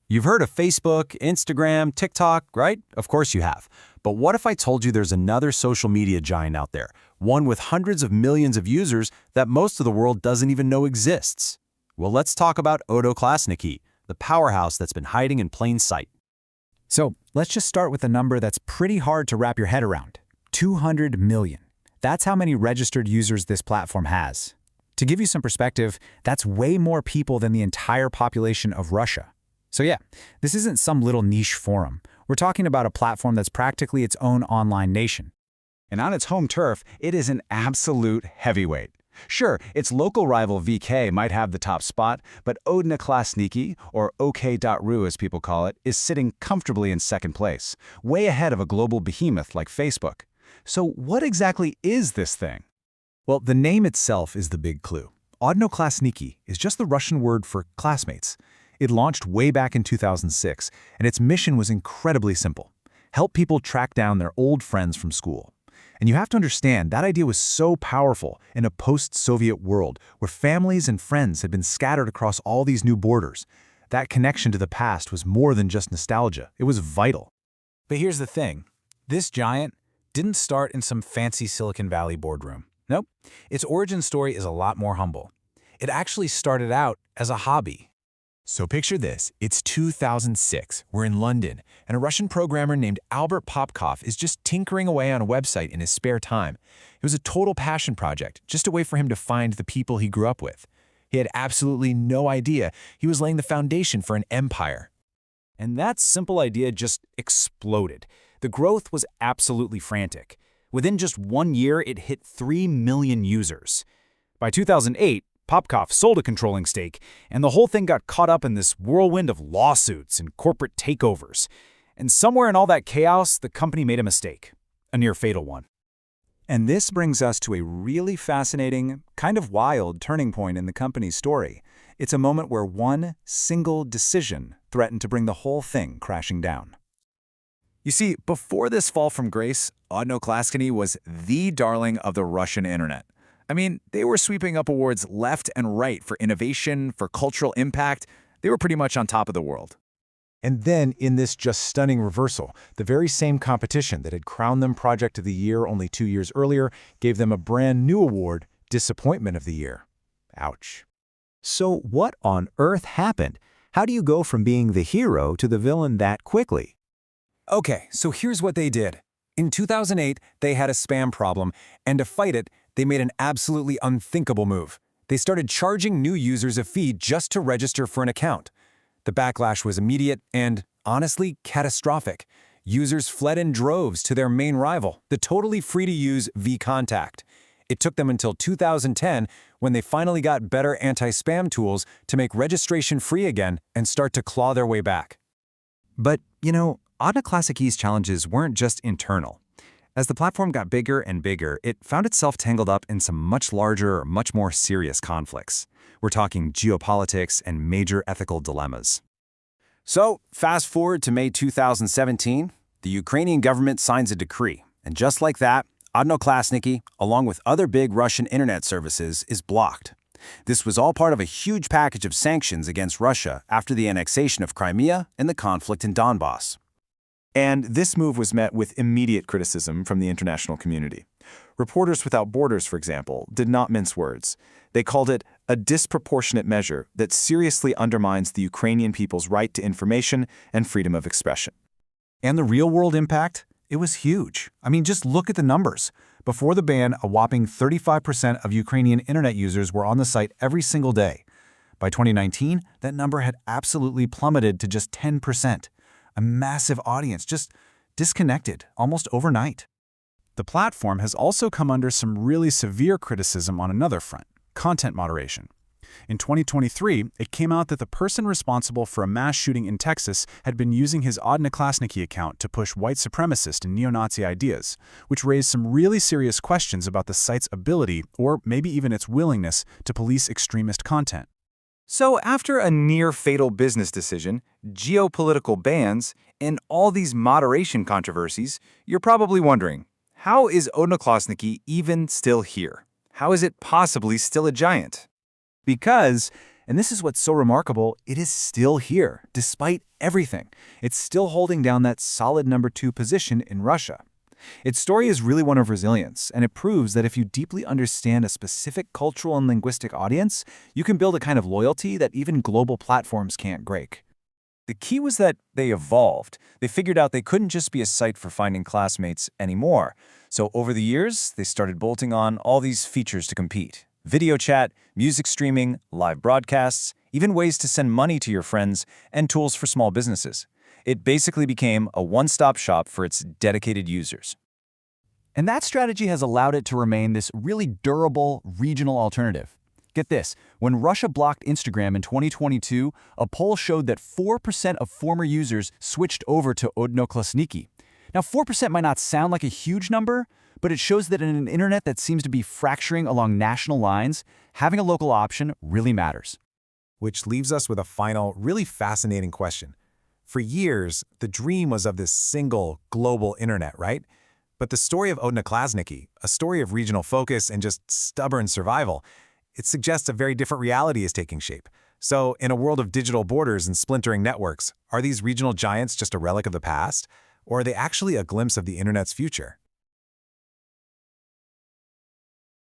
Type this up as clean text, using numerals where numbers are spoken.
You've heard of Facebook, Instagram, TikTok, right? Of course you have. But what if I told you there's another social media giant out there, one with hundreds of millions of users that most of the world doesn't even know exists? Well, let's talk about Odnoklassniki, the powerhouse that's been hiding in plain sight. So let's just start with a number that's pretty hard to wrap your head around. 200 million. That's how many registered users this platform has. To give you some perspective, that's way more people than the entire population of Russia. So yeah, this isn't some little niche forum. We're talking about a platform that's practically its own online nation. And on its home turf, it is an absolute heavyweight. Sure, its local rival VK might have the top spot, but Odnoklassniki, or OK.ru as people call it, is sitting comfortably in second place, way ahead of a global behemoth like Facebook. So what exactly is this thing? Well, the name itself is the big clue. Odnoklassniki is just the Russian word for classmates. It launched way back in 2006, and its mission was incredibly simple: help people track down their old friends from school. And you have to understand, that idea was so powerful in a post-Soviet world where families and friends had been scattered across all these new borders. That connection to the past was more than just nostalgia. It was vital. But here's the thing. This giant didn't start in some fancy Silicon Valley boardroom. Nope. Its origin story is a lot more humble. It actually started out as a hobby. So picture this, it's 2006, we're in London, and a Russian programmer named Albert Popkov is just tinkering away on a website in his spare time. It was a total passion project, just a way for him to find the people he grew up with. He had absolutely no idea he was laying the foundation for an empire. And that simple idea just exploded. The growth was absolutely frantic. Within just 1 year, it hit 3 million users. By 2008, Popkov sold a controlling stake, and the whole thing got caught up in this whirlwind of lawsuits and corporate takeovers. And somewhere in all that chaos, the company made a mistake, a near-fatal one. And this brings us to a really fascinating, kind of wild turning point in the company's story. It's a moment where one single decision threatened to bring the whole thing crashing down. You see, before this fall from grace, Odnoklassniki was the darling of the Russian internet. I mean, they were sweeping up awards left and right for innovation, for cultural impact. They were pretty much on top of the world. And then, in this just stunning reversal, the very same competition that had crowned them Project of the Year only 2 years earlier gave them a brand new award, Disappointment of the Year. Ouch. So what on earth happened? How do you go from being the hero to the villain that quickly? Okay, so here's what they did. In 2008, they had a spam problem, and to fight it, they made an absolutely unthinkable move. They started charging new users a fee just to register for an account. The backlash was immediate and, honestly, catastrophic. Users fled in droves to their main rival, the totally free-to-use vContact. It took them until 2010 when they finally got better anti-spam tools to make registration free again and start to claw their way back. But, Odnoklassniki's challenges weren't just internal. As the platform got bigger and bigger, it found itself tangled up in some much larger, much more serious conflicts. We're talking geopolitics and major ethical dilemmas. So, fast forward to May 2017, the Ukrainian government signs a decree. And just like that, Odnoklassniki, along with other big Russian internet services, is blocked. This was all part of a huge package of sanctions against Russia after the annexation of Crimea and the conflict in Donbass. And this move was met with immediate criticism from the international community. Reporters Without Borders, for example, did not mince words. They called it a disproportionate measure that seriously undermines the Ukrainian people's right to information and freedom of expression. And the real-world impact? It was huge. I mean, just look at the numbers. Before the ban, a whopping 35% of Ukrainian internet users were on the site every single day. By 2019, that number had absolutely plummeted to just 10%. A massive audience just disconnected almost overnight. The platform has also come under some really severe criticism on another front: content moderation. In 2023, it came out that the person responsible for a mass shooting in Texas had been using his Odnoklassniki account to push white supremacist and neo-Nazi ideas, which raised some really serious questions about the site's ability, or maybe even its willingness, to police extremist content. So after a near-fatal business decision, geopolitical bans, and all these moderation controversies, you're probably wondering, how is Odnoklassniki even still here? How is it possibly still a giant? Because And this is what's so remarkable, it is still here, despite everything. It's still holding down that solid number 2 position in Russia. Its story is really one of resilience, and it proves that if you deeply understand a specific cultural and linguistic audience, you can build a kind of loyalty that even global platforms can't break. The key was that they evolved. They figured out they couldn't just be a site for finding classmates anymore. So over the years, they started bolting on all these features to compete. Video chat, music streaming, live broadcasts, even ways to send money to your friends, and tools for small businesses. It basically became a one-stop shop for its dedicated users. And that strategy has allowed it to remain this really durable regional alternative. Get this, when Russia blocked Instagram in 2022, a poll showed that 4% of former users switched over to Odnoklassniki. Now, 4% might not sound like a huge number, but it shows that in an internet that seems to be fracturing along national lines, having a local option really matters. Which leaves us with a final, really fascinating question. For years, the dream was of this single, global internet, right? But the story of Odnoklassniki, a story of regional focus and just stubborn survival, it suggests a very different reality is taking shape. So, in a world of digital borders and splintering networks, are these regional giants just a relic of the past? Or are they actually a glimpse of the internet's future?